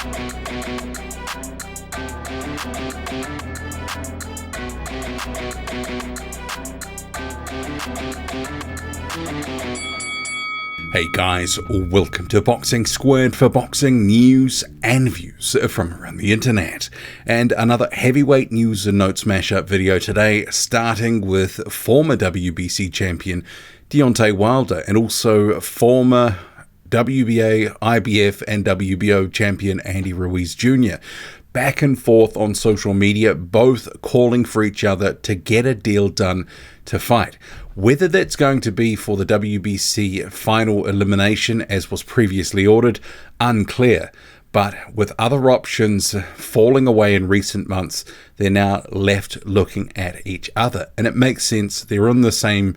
Hey guys, welcome to Boxing Squared for boxing news and views from around the internet. And another heavyweight news and notes mashup video today, starting with former WBC champion Deontay Wilder and also former WBA, IBF and WBO champion Andy Ruiz Jr. Back and forth on social media, both calling for each other to get a deal done to fight. Whether that's going to be for the WBC final elimination, as was previously ordered, unclear. But with other options falling away in recent months, they're now left looking at each other. And it makes sense. They're on the same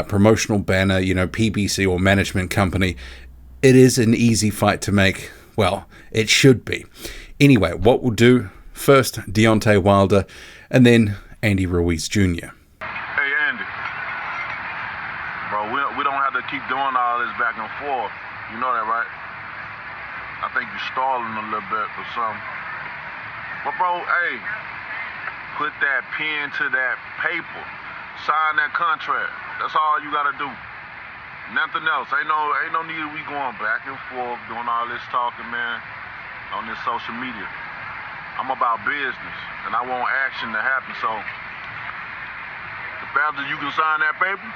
promotional banner, PBC or management company. It is an easy fight to make. Well, it should be. Anyway, what we'll do, first Deontay Wilder and then Andy Ruiz Jr. Hey Andy, bro, we don't have to keep doing all this back and forth. You know that, right? I think you're stalling a little bit or something. But bro, hey, put that pen to that paper. Sign that contract. That's all you gotta do. Nothing else. Ain't no need of we going back and forth, doing all this talking, man, on this social media. I'm about business, and I want action to happen, so the faster you can sign that paper,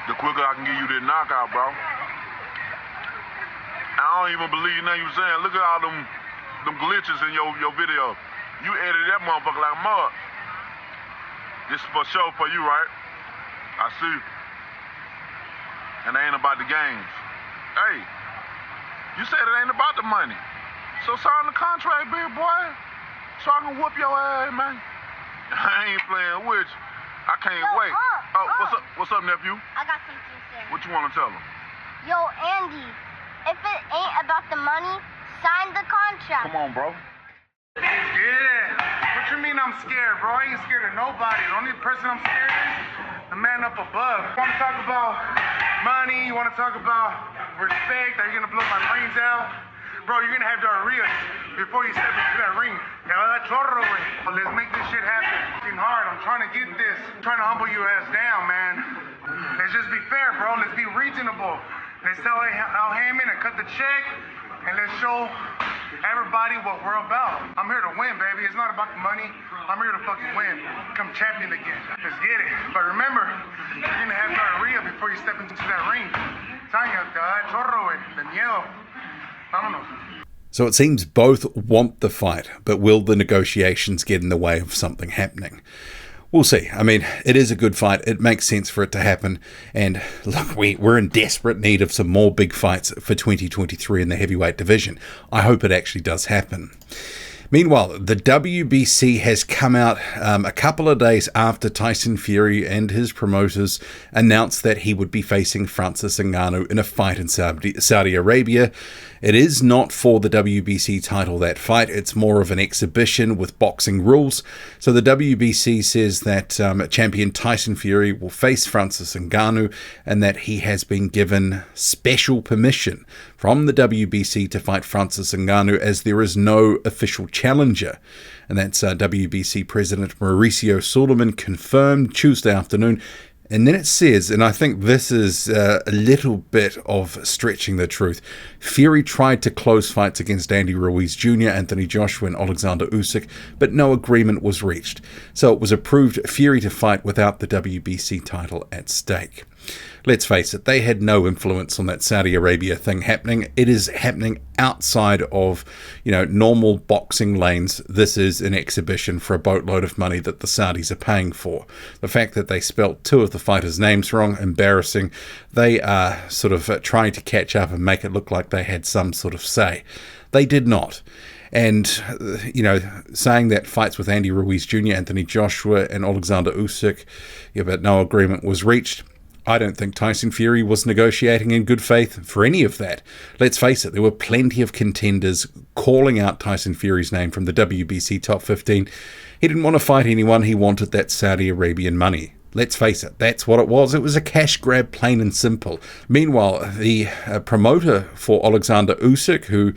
the quicker I can give you this knockout, bro. I don't even believe nothing you saying. Look at all them glitches in your video. You edited that motherfucker like mud. This is for sure for you, right? I see. And it ain't about the games. Hey, you said it ain't about the money. So sign the contract, big boy, so I can whoop your ass, man. I ain't playing with you. I can't wait. What's up, nephew? I got something to say. What you want to tell him? Yo, Andy, if it ain't about the money, sign the contract. Come on, bro. Yeah. What you mean I'm scared, bro? I ain't scared of nobody. The only person I'm scared is the man up above. You want to talk about money? You want to talk about respect? Are you going to blow my brains out? Bro, you're going to have diarrhea before you step into that ring. Let's make this shit happen. It's hard. I'm trying to get this. I'm trying to humble your ass down, man. Let's just be fair, bro. Let's be reasonable. Let's tell Al Heyman to cut the check, and let's show everybody what we're about. I'm here to win, baby. It's not about the money. I'm here to fucking win. Become champion again. Let's get it. But remember, you're going to have diarrhea before you step into that ring. Tanya, chorro, the miedo. Vámonos. So it seems both want the fight, but will the negotiations get in the way of something happening? We'll see. I mean, it is a good fight. It makes sense for it to happen. And look, we're in desperate need of some more big fights for 2023 in the heavyweight division. I hope it actually does happen. Meanwhile, the WBC has come out a couple of days after Tyson Fury and his promoters announced that he would be facing Francis Ngannou in a fight in Saudi Arabia. It is not for the WBC title, that fight. It's more of an exhibition with boxing rules. So the WBC says that champion Tyson Fury will face Francis Ngannou and that he has been given special permission from the WBC to fight Francis Ngannou as there is no official challenger. And that's WBC President Mauricio Suleiman confirmed Tuesday afternoon. And then it says, and I think this is a little bit of stretching the truth, Fury tried to close fights against Andy Ruiz Jr., Anthony Joshua and Alexander Usik, but no agreement was reached. So it was approved Fury to fight without the WBC title at stake. Let's face it, they had no influence on that Saudi Arabia thing happening. It is happening outside of, normal boxing lanes. This is an exhibition for a boatload of money that the Saudis are paying for. The fact that they spelt two of the fighters' names wrong, embarrassing. They are sort of trying to catch up and make it look like they had some sort of say. They did not. And, saying that fights with Andy Ruiz Jr., Anthony Joshua and Alexander Usik, but no agreement was reached. I don't think Tyson Fury was negotiating in good faith for any of that. Let's face it, there were plenty of contenders calling out Tyson Fury's name from the WBC top 15. He didn't want to fight anyone. He wanted that Saudi Arabian money. Let's face it, that's what it was. It was a cash grab, plain and simple. Meanwhile, the promoter for Alexander Usik, who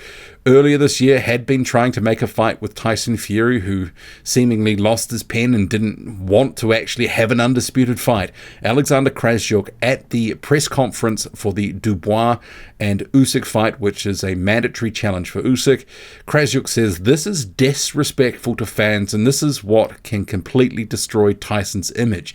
earlier this year had been trying to make a fight with Tyson Fury, who seemingly lost his pen and didn't want to actually have an undisputed fight. Alexander Krasjuk at the press conference for the Dubois and Usik fight, which is a mandatory challenge for Usik, Krasjuk says this is disrespectful to fans and this is what can completely destroy Tyson's image.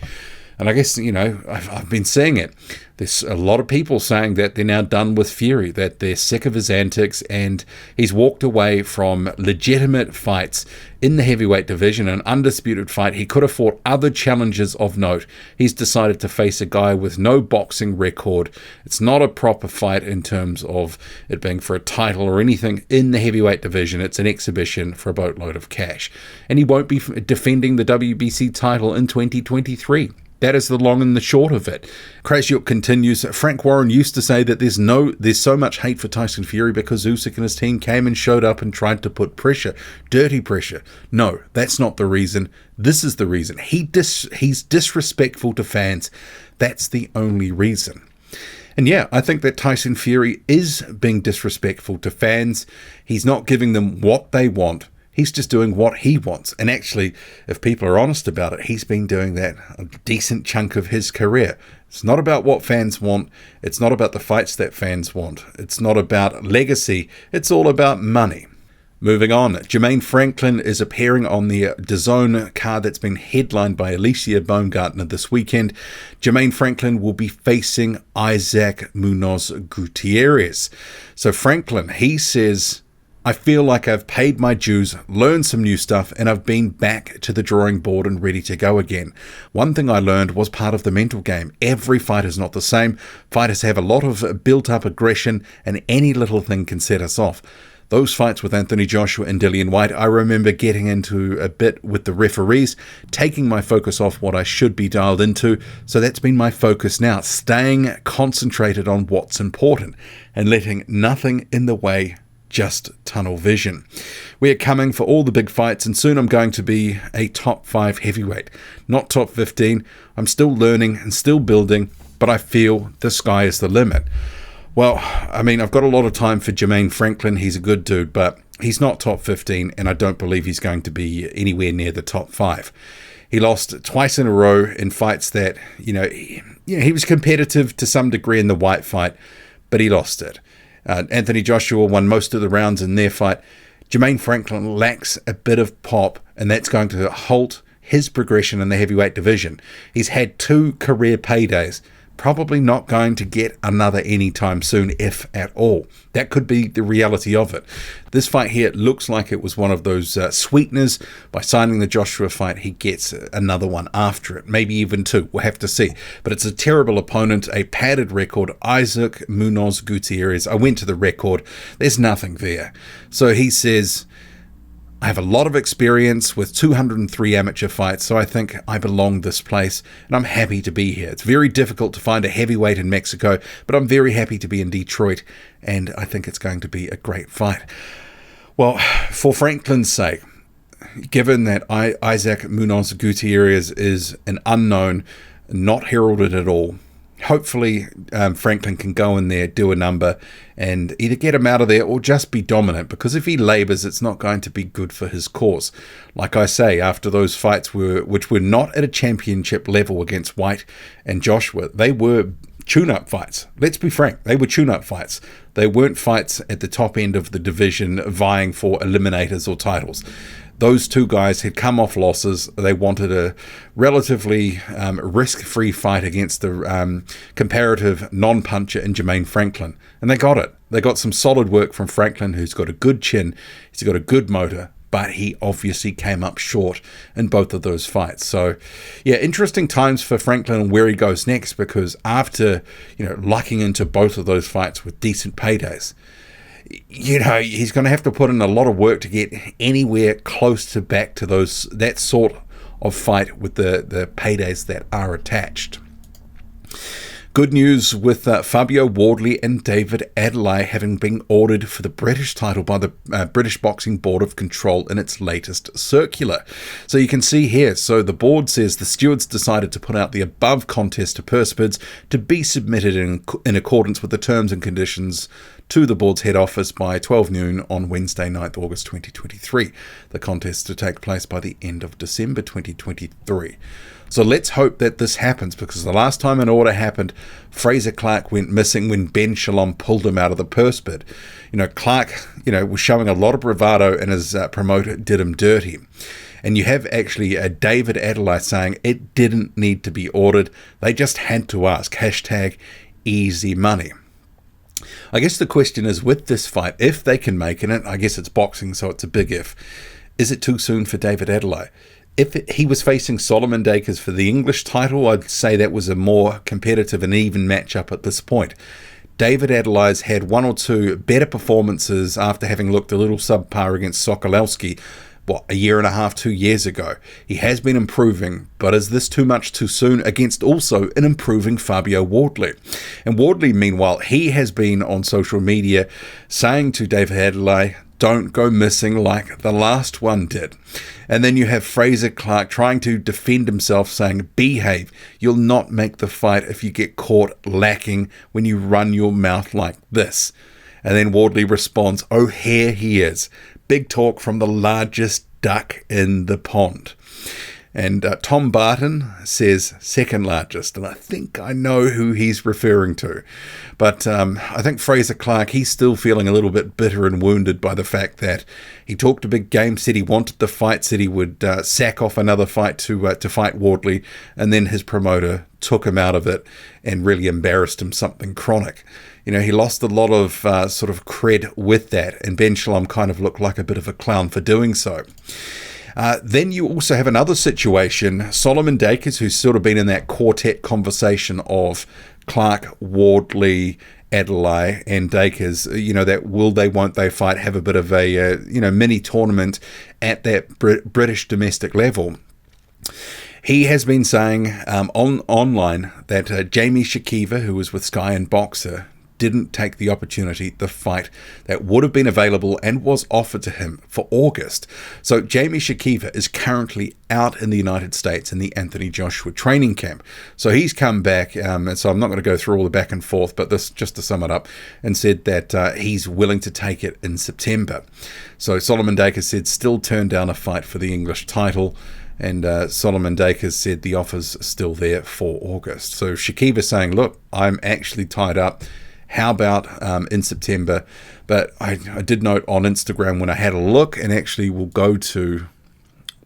And I guess, I've been seeing it. There's a lot of people saying that they're now done with Fury, that they're sick of his antics, and he's walked away from legitimate fights in the heavyweight division, an undisputed fight. He could have fought other challengers of note. He's decided to face a guy with no boxing record. It's not a proper fight in terms of it being for a title or anything in the heavyweight division. It's an exhibition for a boatload of cash. And he won't be defending the WBC title in 2023. That is the long and the short of it. Krasjuk continues, Frank Warren used to say that there's so much hate for Tyson Fury because Usik and his team came and showed up and tried to put pressure, dirty pressure. No, that's not the reason. This is the reason. He's disrespectful to fans. That's the only reason. And yeah, I think that Tyson Fury is being disrespectful to fans. He's not giving them what they want. He's just doing what he wants. And actually, if people are honest about it, he's been doing that a decent chunk of his career. It's not about what fans want. It's not about the fights that fans want. It's not about legacy. It's all about money. Moving on, Jermaine Franklin is appearing on the DAZN card that's been headlined by Alicia Baumgartner this weekend. Jermaine Franklin will be facing Issac Munoz Gutierrez. So Franklin, he says, I feel like I've paid my dues, learned some new stuff, and I've been back to the drawing board and ready to go again. One thing I learned was part of the mental game. Every fight is not the same. Fighters have a lot of built-up aggression, and any little thing can set us off. Those fights with Anthony Joshua and Dillian Whyte, I remember getting into a bit with the referees, taking my focus off what I should be dialed into. So that's been my focus now, staying concentrated on what's important and letting nothing in the way, just tunnel vision. We are coming for all the big fights, and soon I'm going to be a top 5 heavyweight, not top 15. I'm still learning and still building, but I feel the sky is the limit. Well, I mean, I've got a lot of time for Jermaine Franklin. He's a good dude, but he's not top 15, and I don't believe he's going to be anywhere near the top 5. He lost twice in a row in fights that, he was competitive to some degree in the Whyte fight, but he lost it. Anthony Joshua won most of the rounds in their fight. Jermaine Franklin lacks a bit of pop, and that's going to halt his progression in the heavyweight division. He's had 2 career paydays. Probably not going to get another anytime soon, if at all. That could be the reality of it. This fight here looks like it was one of those sweeteners. By signing the Joshua fight, he gets another one after it, maybe even 2. We'll have to see. But it's a terrible opponent, a padded record. Issac Munoz Gutierrez. I went to the record. There's nothing there. So he says, I have a lot of experience with 203 amateur fights, so I think I belong this place, and I'm happy to be here. It's very difficult to find a heavyweight in Mexico, but I'm very happy to be in Detroit, and I think it's going to be a great fight. Well, for Franklin's sake, given that Issac Munoz Gutierrez is an unknown, not heralded at all, hopefully Franklin can go in there, do a number, and either get him out of there or just be dominant, because if he labors, it's not going to be good for his cause. Like I say, after those fights which were not at a championship level against Whyte and Joshua, they were tune-up fights. Let's be frank, they were tune-up fights. They weren't fights at the top end of the division vying for eliminators or titles. Those 2 guys had come off losses. They wanted a relatively risk-free fight against the comparative non-puncher in Jermaine Franklin. And they got it. They got some solid work from Franklin, who's got a good chin. He's got a good motor. But he obviously came up short in both of those fights. So, yeah, interesting times for Franklin and where he goes next, because after, lucking into both of those fights with decent paydays, he's going to have to put in a lot of work to get anywhere close to back to that sort of fight with the paydays that are attached. Good news with Fabio Wardley and David Adeleye having been ordered for the British title by the British Boxing Board of Control in its latest circular. So you can see here, so the board says the stewards decided to put out the above contest to purse bids to be submitted in accordance with the terms and conditions to the board's head office by 12 noon on Wednesday, 9th August 2023. The contest to take place by the end of December 2023. So let's hope that this happens, because the last time an order happened, Fraser Clarke went missing when Ben Shalom pulled him out of the purse bid. Clarke, was showing a lot of bravado, and his promoter did him dirty. And you have actually David Adeleye saying it didn't need to be ordered. They just had to ask. #easy money. I guess the question is, with this fight, if they can make it, and I guess it's boxing, so it's a big if, is it too soon for David Adeleye? If he was facing Solomon Dacres for the English title, I'd say that was a more competitive and even matchup at this point. David Adeleye's had one or two better performances after having looked a little subpar against Sokolowski, a year and a half, 2 years ago. He has been improving, but is this too much too soon against also an improving Fabio Wardley? And Wardley, meanwhile, he has been on social media saying to David Adeleye, don't go missing like the last one did. And then you have Frazer Clarke trying to defend himself, saying, behave. You'll not make the fight if you get caught lacking when you run your mouth like this. And then Wardley responds, oh, here he is. Big talk from the largest duck in the pond. And Tom Barton says second largest, and I think I know who he's referring to. But I think Frazer Clarke, he's still feeling a little bit bitter and wounded by the fact that he talked a big game, said he wanted the fight, said he would sack off another fight to fight Wardley, and then his promoter took him out of it and really embarrassed him, something chronic. He lost a lot of sort of cred with that, and Ben Shalom kind of looked like a bit of a clown for doing so. Then you also have another situation, Solomon Dacres, who's sort of been in that quartet conversation of Clarke, Wardley, Adeleye, and Dacres, that will they, won't they fight, have a bit of a, mini tournament at that British domestic level. He has been saying online that Jeamie Shakiva, who was with Sky and Boxer, didn't take the opportunity, the fight that would have been available and was offered to him for August. So Jeamie Shakiva is currently out in the United States in the Anthony Joshua training camp. So he's come back, and so I'm not going to go through all the back and forth, but this, just to sum it up, and said that he's willing to take it in September. So Solomon Dacres said still turned down a fight for the English title, and Solomon Dacres said the offer's still there for August. So Shakiva saying, look, I'm actually tied up. How about in September? But I did note on Instagram when I had a look, and actually we'll go to,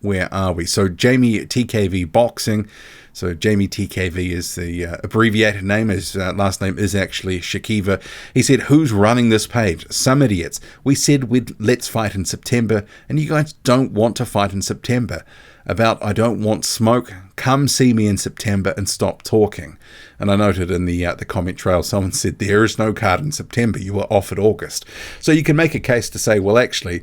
where are we? So Jeamie TKV Boxing. So Jeamie TKV is the abbreviated name. His last name is actually Shakiva. He said, who's running this page? Some idiots. We said let's fight in September, and you guys don't want to fight in September. About I don't want smoke, come see me in September and stop talking. And I noted in the comment trail, someone said there is no card in September, you were offered August. So you can make a case to say, well, actually,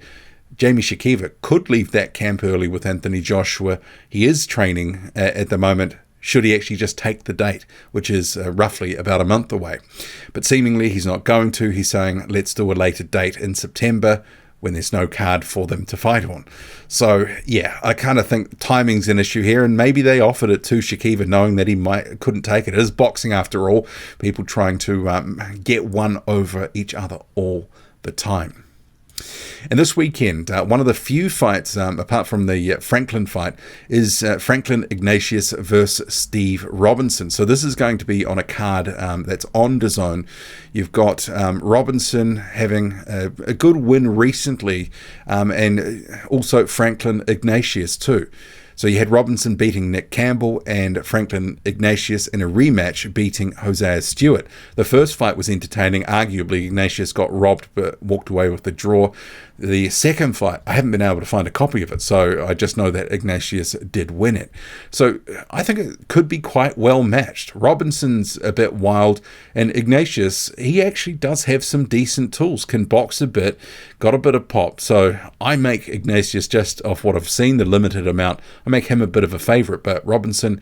Jeamie Shakiva could leave that camp early with Anthony Joshua. He is training at the moment. Should he actually just take the date, which is roughly about a month away? But seemingly he's not going to. He's saying, let's do a later date in September, when there's no card for them to fight on. So, yeah, I kind of think timing's an issue here, and maybe they offered it to Shakiva knowing that he couldn't take it. It is boxing after all, people trying to get one over each other all the time. And this weekend, one of the few fights, apart from the Franklin fight, is Franklin Ignatius versus Steve Robinson. So this is going to be on a card that's on DAZN. You've got Robinson having a good win recently, and also Franklin Ignatius too. So you had Robinson beating Nick Campbell and Franklin Ignatius in a rematch beating Hosea Stewart. The first fight was entertaining. Arguably, Ignatius got robbed but walked away with the draw. The second fight, I haven't been able to find a copy of it, so I just know that Ignatius did win it. So I think it could be quite well matched. Robinson's a bit wild, and Ignatius, he actually does have some decent tools, can box a bit, got a bit of pop. So I make Ignatius, just off what I've seen, the limited amount, I make him a bit of a favourite. But Robinson,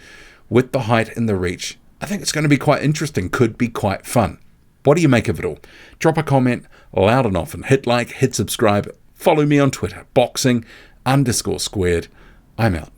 with the height and the reach, I think it's going to be quite interesting, could be quite fun. What do you make of it all? Drop a comment loud and often. Hit like, hit subscribe. Follow me on Twitter, boxing_squared. I'm out.